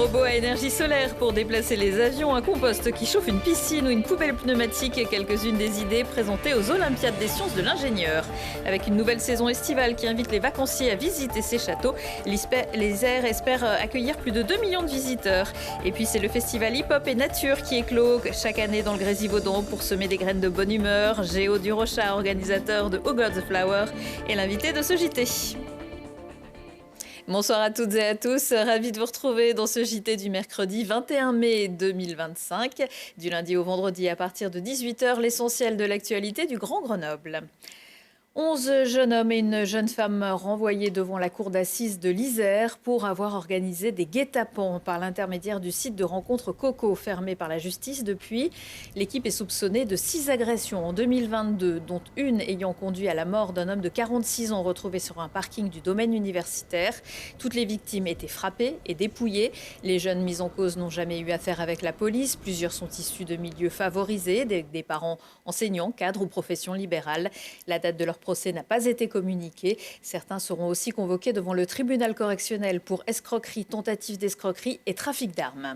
robot à énergie solaire pour déplacer les avions, un compost qui chauffe une piscine ou une poubelle pneumatique et quelques-unes des idées présentées aux Olympiades des sciences de l'ingénieur. Avec une nouvelle saison estivale qui invite les vacanciers à visiter ces châteaux, les airs espèrent accueillir plus de 2 millions de visiteurs. Et puis c'est le festival hip-hop et nature qui éclot chaque année dans le Grésivaudan pour semer des graines de bonne humeur. Géo Durocha, organisateur de Oh God the Flower, est l'invité de ce JT. Bonsoir à toutes et à tous, ravi de vous retrouver dans ce JT du mercredi 21 mai 2025. Du lundi au vendredi à partir de 18h, l'essentiel de l'actualité du Grand Grenoble. 11 jeunes hommes et une jeune femme renvoyés devant la cour d'assises de l'Isère pour avoir organisé des guet-apens par l'intermédiaire du site de rencontre Coco, fermé par la justice depuis. L'équipe est soupçonnée de 6 agressions en 2022, dont une ayant conduit à la mort d'un homme de 46 ans retrouvé sur un parking du domaine universitaire. Toutes les victimes étaient frappées et dépouillées. Les jeunes mis en cause n'ont jamais eu affaire avec la police. Plusieurs sont issus de milieux favorisés, des parents enseignants, cadres ou professions libérales. La date de leur procès n'a pas été communiqué. Certains seront aussi convoqués devant le tribunal correctionnel pour escroquerie, tentative d'escroquerie et trafic d'armes.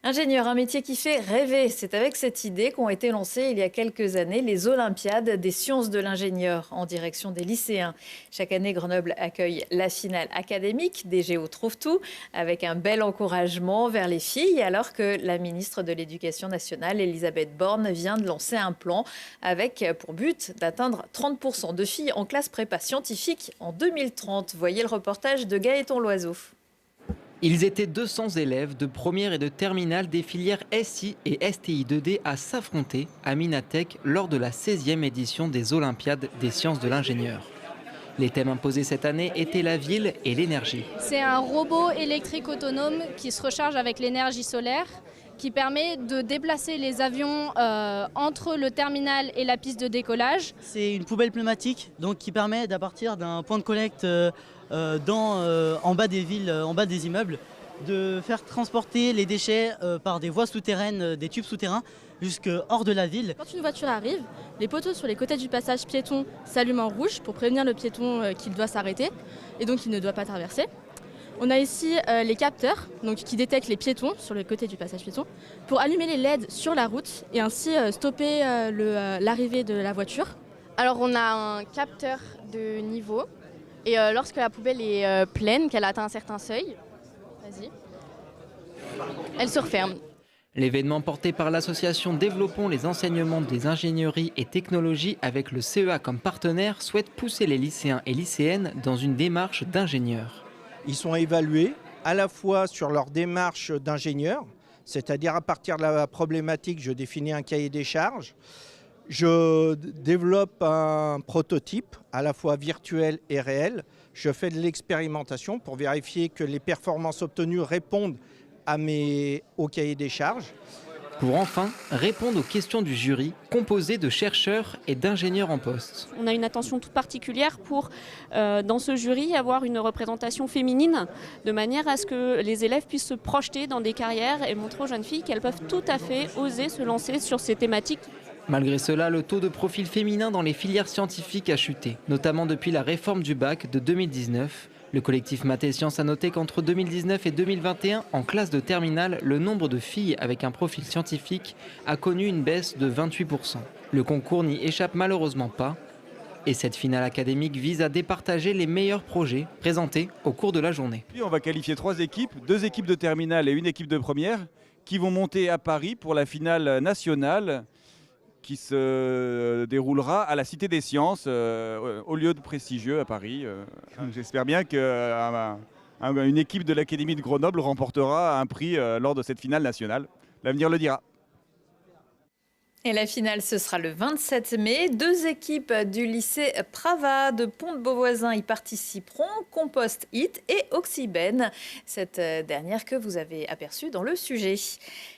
Ingénieur, un métier qui fait rêver. C'est avec cette idée qu'ont été lancées il y a quelques années les Olympiades des sciences de l'ingénieur en direction des lycéens. Chaque année, Grenoble accueille la finale académique des Géo Trouve Tout avec un bel encouragement vers les filles alors que la ministre de l'Éducation nationale, Elisabeth Borne, vient de lancer un plan avec pour but d'atteindre 30% de filles en classe prépa scientifique en 2030. Voyez le reportage de Gaëtan Loiseau. Ils étaient 200 élèves de première et de terminale des filières SI et STI 2D à s'affronter à Minatech lors de la 16e édition des Olympiades des sciences de l'ingénieur. Les thèmes imposés cette année étaient la ville et l'énergie. C'est un robot électrique autonome qui se recharge avec l'énergie solaire, qui permet de déplacer les avions entre le terminal et la piste de décollage. C'est une poubelle pneumatique donc, qui permet d'à partir d'un point de collecte en bas des villes, en bas des immeubles, de faire transporter les déchets par des voies souterraines, des tubes souterrains, jusque hors de la ville. Quand une voiture arrive, les poteaux sur les côtés du passage piéton s'allument en rouge pour prévenir le piéton qu'il doit s'arrêter et donc il ne doit pas traverser. On a ici les capteurs qui détectent les piétons sur le côté du passage piéton pour allumer les LED sur la route et ainsi stopper l'arrivée de la voiture. Alors on a un capteur de niveau et lorsque la poubelle est pleine, qu'elle atteint un certain seuil, elle se referme. L'événement porté par l'association Développons les enseignements des ingénieries et technologies avec le CEA comme partenaire souhaite pousser les lycéens et lycéennes dans une démarche d'ingénieur. Ils sont évalués à la fois sur leur démarche d'ingénieur, c'est-à-dire à partir de la problématique, je définis un cahier des charges, je développe un prototype à la fois virtuel et réel, je fais de l'expérimentation pour vérifier que les performances obtenues répondent au cahier des charges. Pour enfin répondre aux questions du jury, composé de chercheurs et d'ingénieurs en poste. On a une attention toute particulière pour, dans ce jury, avoir une représentation féminine, de manière à ce que les élèves puissent se projeter dans des carrières et montrer aux jeunes filles qu'elles peuvent tout à fait oser se lancer sur ces thématiques. Malgré cela, le taux de profil féminin dans les filières scientifiques a chuté, notamment depuis la réforme du bac de 2019. Le collectif Maths et Sciences a noté qu'entre 2019 et 2021, en classe de terminale, le nombre de filles avec un profil scientifique a connu une baisse de 28%. Le concours n'y échappe malheureusement pas. Et cette finale académique vise à départager les meilleurs projets présentés au cours de la journée. Puis on va qualifier 3 équipes, 2 équipes de terminale et une équipe de première, qui vont monter à Paris pour la finale nationale qui se déroulera à la Cité des Sciences, au lieu de prestigieux à Paris. J'espère bien qu'une équipe de l'Académie de Grenoble remportera un prix lors de cette finale nationale. L'avenir le dira. Et la finale, ce sera le 27 mai. 2 équipes du lycée Prava de Pont-de-Beauvoisin y participeront, Compost Hit et Oxybène, cette dernière que vous avez aperçue dans le sujet.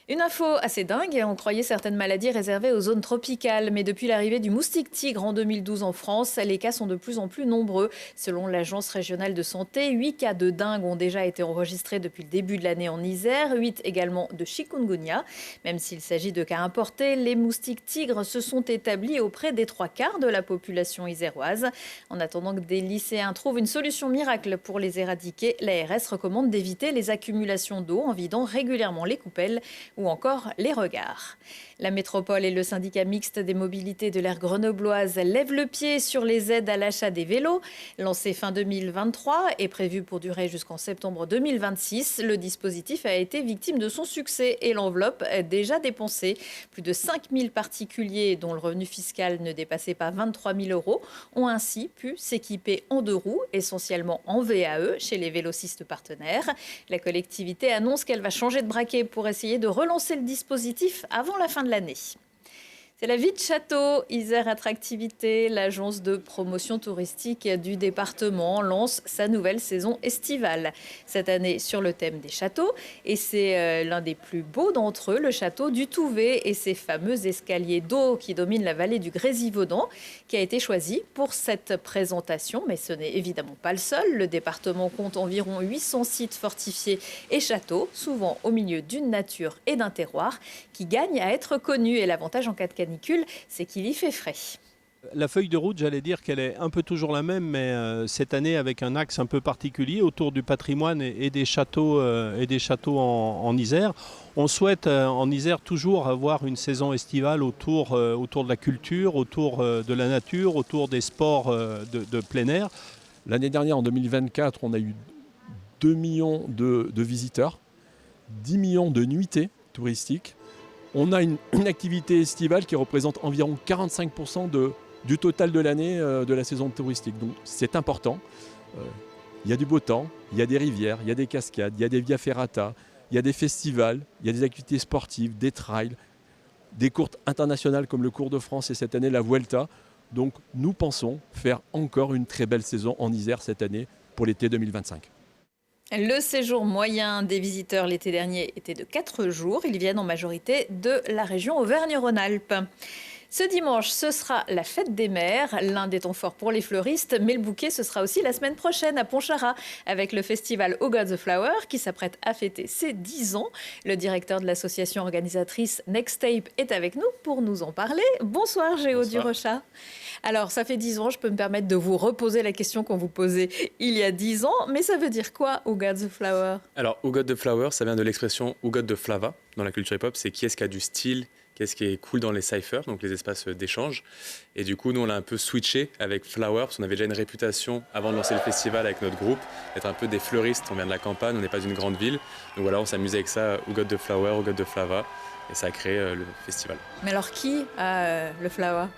Une info assez dingue, on croyait certaines maladies réservées aux zones tropicales, mais depuis l'arrivée du moustique tigre en 2012 en France, les cas sont de plus en plus nombreux. Selon l'Agence régionale de santé, 8 cas de dengue ont déjà été enregistrés depuis le début de l'année en Isère, 8 également de chikungunya. Même s'il s'agit de cas importés, les moustiques tigres se sont établis auprès des 3/4 de la population iséroise. En attendant que des lycéens trouvent une solution miracle pour les éradiquer, l'ARS recommande d'éviter les accumulations d'eau en vidant régulièrement les coupelles ou encore les regards. La métropole et le syndicat mixte des mobilités de l'aire grenobloise lèvent le pied sur les aides à l'achat des vélos. Lancé fin 2023 et prévu pour durer jusqu'en septembre 2026, le dispositif a été victime de son succès et l'enveloppe est déjà dépensée. Plus de 5 000 particuliers dont le revenu fiscal ne dépassait pas 23 000 € ont ainsi pu s'équiper en 2 roues, essentiellement en VAE chez les vélocistes partenaires. La collectivité annonce qu'elle va changer de braquet pour essayer de relancer le dispositif avant la fin de l'année. C'est la vie de château. Isère Attractivité, l'agence de promotion touristique du département, lance sa nouvelle saison estivale. Cette année sur le thème des châteaux. Et c'est l'un des plus beaux d'entre eux, le château du Touvet et ses fameux escaliers d'eau qui dominent la vallée du Grésivaudan, qui a été choisi pour cette présentation. Mais ce n'est évidemment pas le seul. Le département compte environ 800 sites fortifiés et châteaux, souvent au milieu d'une nature et d'un terroir qui gagnent à être connus. Et l'avantage en cas de canicule, c'est qu'il y fait frais. La feuille de route, j'allais dire qu'elle est un peu toujours la même, mais cette année avec un axe un peu particulier autour du patrimoine et des châteaux, en Isère. On souhaite en Isère toujours avoir une saison estivale autour de la culture, autour de la nature, autour des sports de plein air. L'année dernière, en 2024, on a eu 2 millions de visiteurs, 10 millions de nuitées touristiques. On a une activité estivale qui représente environ 45% du total de l'année de la saison touristique. Donc c'est important. Il y a du beau temps, il y a des rivières, il y a des cascades, il y a des via ferrata, il y a des festivals, il y a des activités sportives, des trails, des courses internationales comme le Tour de France et cette année la Vuelta. Donc nous pensons faire encore une très belle saison en Isère cette année pour l'été 2025. Le séjour moyen des visiteurs l'été dernier était de 4 jours. Ils viennent en majorité de la région Auvergne-Rhône-Alpes. Ce dimanche, ce sera la fête des mères, l'un des temps forts pour les fleuristes, mais le bouquet, ce sera aussi la semaine prochaine à Pontcharrat, avec le festival Who Got the Flower, qui s'apprête à fêter ses 10 ans. Le directeur de l'association organisatrice Nextape est avec nous pour nous en parler. Bonsoir Géo Durochat. Alors, ça fait 10 ans, je peux me permettre de vous reposer la question qu'on vous posait il y a 10 ans, mais ça veut dire quoi, Who Got the Flower? Alors, Who Got the Flower, ça vient de l'expression Who Got the Flava dans la culture hip-hop, c'est qui est-ce qui a du style, qu'est-ce qui est cool dans les cyphers, donc les espaces d'échange. Et du coup, nous, on l'a un peu switché avec Flower, parce qu'on avait déjà une réputation, avant de lancer le festival avec notre groupe, d'être un peu des fleuristes. On vient de la campagne, on n'est pas d'une grande ville. Donc voilà, on s'amusait avec ça, Who Got the Flower, Who Got the Flava, et ça a créé le festival. Mais alors, qui a le Flower?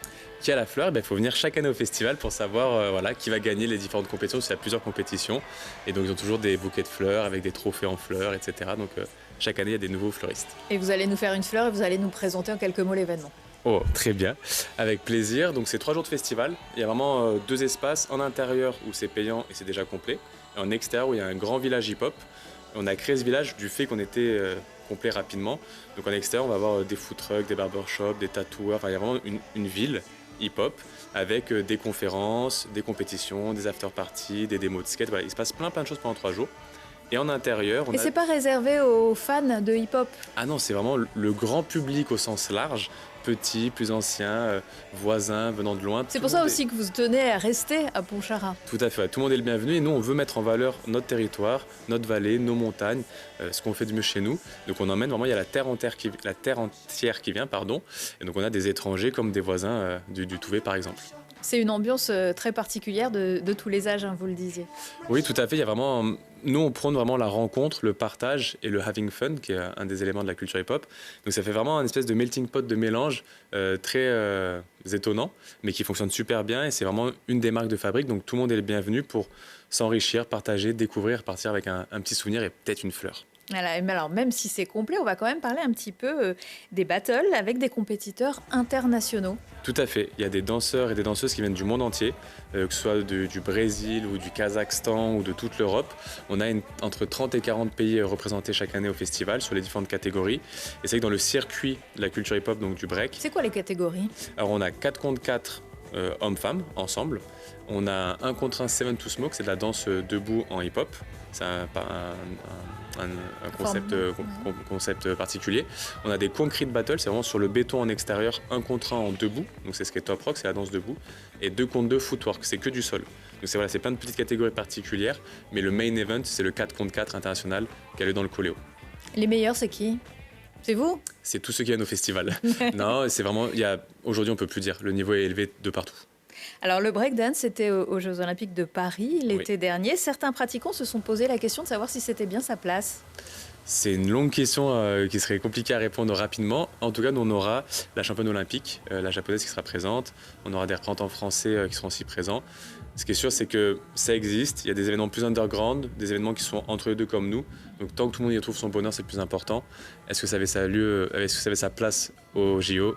Qui a la fleur? Il faut venir chaque année au festival pour savoir qui va gagner les différentes compétitions, parce qu'il y a plusieurs compétitions. Et donc, ils ont toujours des bouquets de fleurs avec des trophées en fleurs, etc. Donc, chaque année, il y a des nouveaux fleuristes. Et vous allez nous faire une fleur et vous allez nous présenter en quelques mots l'événement. Oh, très bien, avec plaisir. Donc c'est 3 jours de festival. Il y a vraiment 2 espaces en intérieur où c'est payant et c'est déjà complet. Et en extérieur où il y a un grand village hip-hop. On a créé ce village du fait qu'on était complet rapidement. Donc en extérieur, on va avoir des food trucks, des barbershops, des tatoueurs. Enfin, il y a vraiment une ville hip-hop avec des conférences, des compétitions, des after-parties, des démos de skate. Voilà, il se passe plein de choses pendant 3 jours. Et en intérieur, Et c'est pas réservé aux fans de hip-hop? Ah non, c'est vraiment le grand public au sens large, petits, plus anciens, voisins venant de loin. C'est pour ça aussi que vous tenez à rester à Pontcharrat. Tout à fait, tout le monde est le bienvenu et nous on veut mettre en valeur notre territoire, notre vallée, nos montagnes, ce qu'on fait de mieux chez nous. Donc on emmène vraiment, il y a la terre entière qui vient, et donc on a des étrangers comme des voisins du Touvet par exemple. C'est une ambiance très particulière de tous les âges, hein, vous le disiez. Oui, tout à fait. Il y a vraiment, nous, on prône vraiment la rencontre, le partage et le having fun, qui est un des éléments de la culture hip-hop. Donc ça fait vraiment une espèce de melting pot de mélange très étonnant, mais qui fonctionne super bien. Et c'est vraiment une des marques de fabrique. Donc tout le monde est le bienvenu pour s'enrichir, partager, découvrir, partir avec un petit souvenir et peut-être une fleur. Voilà, mais alors même si c'est complet, on va quand même parler un petit peu des battles avec des compétiteurs internationaux. Tout à fait. Il y a des danseurs et des danseuses qui viennent du monde entier, que ce soit du Brésil ou du Kazakhstan ou de toute l'Europe. On a entre 30 et 40 pays représentés chaque année au festival sur les différentes catégories. Et c'est que dans le circuit de la culture hip-hop, donc du break. C'est quoi les catégories? Alors on a 4 contre 4 hommes-femmes ensemble. On a 1 contre 1 Seven to Smoke, c'est de la danse debout en hip-hop. C'est un concept particulier. On a des concrete battles, c'est vraiment sur le béton en extérieur, 1 contre 1 en debout. Donc c'est ce qui est top rock, c'est la danse debout. Et 2 contre 2 footwork, c'est que du sol. Donc c'est plein de petites catégories particulières. Mais le main event, c'est le 4 contre 4 international qui a lieu dans le Coléo. Les meilleurs, c'est qui? C'est vous? C'est tous ceux qui viennent au festival. Non, c'est vraiment, aujourd'hui on peut plus dire, le niveau est élevé de partout. Alors le breakdance, c'était aux Jeux Olympiques de Paris l'été dernier. Certains pratiquants se sont posé la question de savoir si c'était bien sa place. C'est une longue question qui serait compliquée à répondre rapidement. En tout cas, nous, on aura la championne olympique, la japonaise qui sera présente. On aura des représentants français qui seront aussi présents. Ce qui est sûr, c'est que ça existe. Il y a des événements plus underground, des événements qui sont entre les deux comme nous. Donc tant que tout le monde y trouve son bonheur, c'est le plus important. Est-ce que ça avait sa place au JO?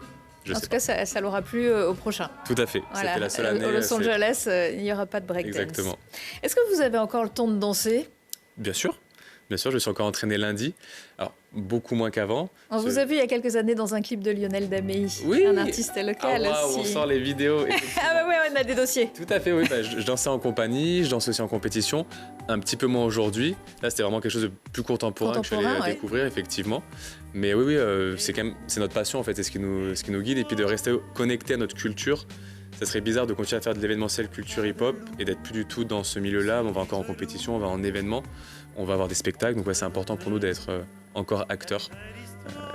En tout cas, ça l'aura plu au prochain. Tout à fait. Voilà. C'était la seule année. Au Los Angeles, il n'y aura pas de breakdance. Exactement. Est-ce que vous avez encore le temps de danser? Bien sûr. Bien sûr, je suis encore entraîné lundi. Alors, beaucoup moins qu'avant. On vous a vu il y a quelques années dans un clip de Lionel Damey, un artiste local aussi. On sort les vidéos. Ah bah oui, on a des dossiers. Tout à fait, oui. Je dansais en compagnie, je danse aussi en compétition. Un petit peu moins aujourd'hui. Là, c'était vraiment quelque chose de plus contemporain que je allais découvrir, effectivement. Mais oui, c'est notre passion, en fait. C'est ce qui nous guide. Et puis de rester connecté à notre culture. Ça serait bizarre de continuer à faire de l'événementiel culture hip-hop et d'être plus du tout dans ce milieu-là. On va encore en compétition, on va en événement, on va avoir des spectacles. Donc c'est important pour nous d'être encore acteurs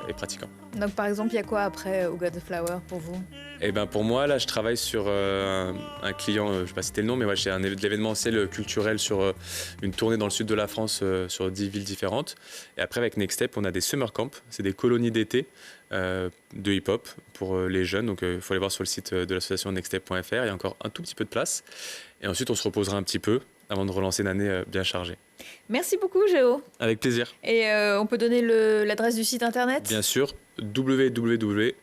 et pratiquants. Donc par exemple, il y a quoi après Who Got the Flower pour vous? Eh ben pour moi, là, je travaille sur un client, je ne vais pas citer le nom, mais c'est de l'événementiel culturel sur une tournée dans le sud de la France, sur 10 villes différentes. Et après, avec Next Step, on a des summer camps, c'est des colonies d'été de hip-hop pour les jeunes. Donc il faut aller voir sur le site de l'association nextstep.fr, il y a encore un tout petit peu de place. Et ensuite, on se reposera un petit peu avant de relancer une année bien chargée. Merci beaucoup, Géo. Avec plaisir. Et on peut donner l'adresse du site internet? Bien sûr, www.wgtf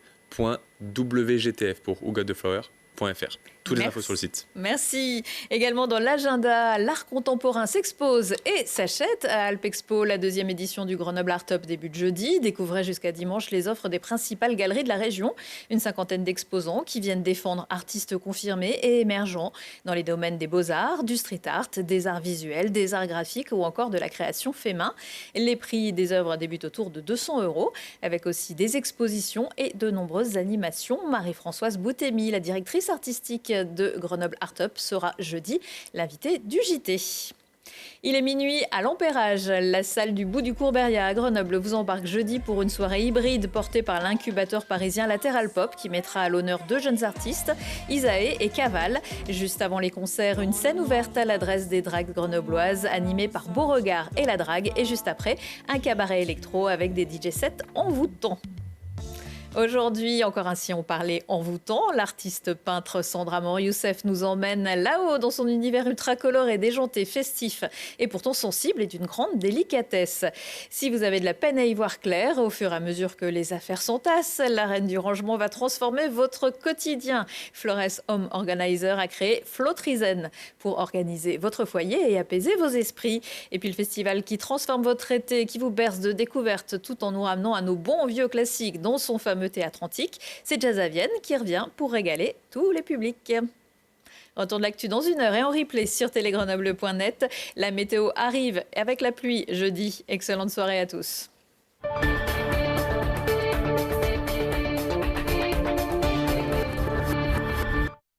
pour whogottheflower.fr. Toutes les infos sur le site. Merci. Également dans l'agenda, l'art contemporain s'expose et s'achète à Alpexpo. La 2e édition du Grenoble Art Up débute jeudi. Découvrez jusqu'à dimanche les offres des principales galeries de la région. Une 50aine d'exposants qui viennent défendre artistes confirmés et émergents dans les domaines des beaux-arts, du street art, des arts visuels, des arts graphiques ou encore de la création fait main. Les prix des œuvres débutent autour de 200 €, avec aussi des expositions et de nombreuses animations. Marie-Françoise Boutemi, la directrice artistique de Grenoble Art Up, sera jeudi l'invité du JT. Il est minuit à l'Empérage. La salle du Bout du Courbéria à Grenoble vous embarque jeudi pour une soirée hybride portée par l'incubateur parisien Lateral Pop qui mettra à l'honneur 2 jeunes artistes, Isae et Caval. Juste avant les concerts, une scène ouverte à l'adresse des dragues grenobloises animée par Beauregard et la drague. Et juste après, un cabaret électro avec des DJ sets envoûtants. Aujourd'hui, encore ainsi, on parlait envoûtant. L'artiste peintre Sandra Mor-Youssef nous emmène là-haut dans son univers ultra coloré, déjanté, festif et pourtant sensible et d'une grande délicatesse. Si vous avez de la peine à y voir clair, au fur et à mesure que les affaires s'entassent, la reine du rangement va transformer votre quotidien. Flores Home Organizer a créé Flotrizen pour organiser votre foyer et apaiser vos esprits. Et puis le festival qui transforme votre été, qui vous berce de découvertes tout en nous ramenant à nos bons vieux classiques dans son fameux théâtre antique, c'est Jazz à Vienne qui revient pour régaler tous les publics. Retour de l'actu dans 1 heure et en replay sur télégrenoble.net. La météo arrive avec la pluie jeudi. Excellente soirée à tous.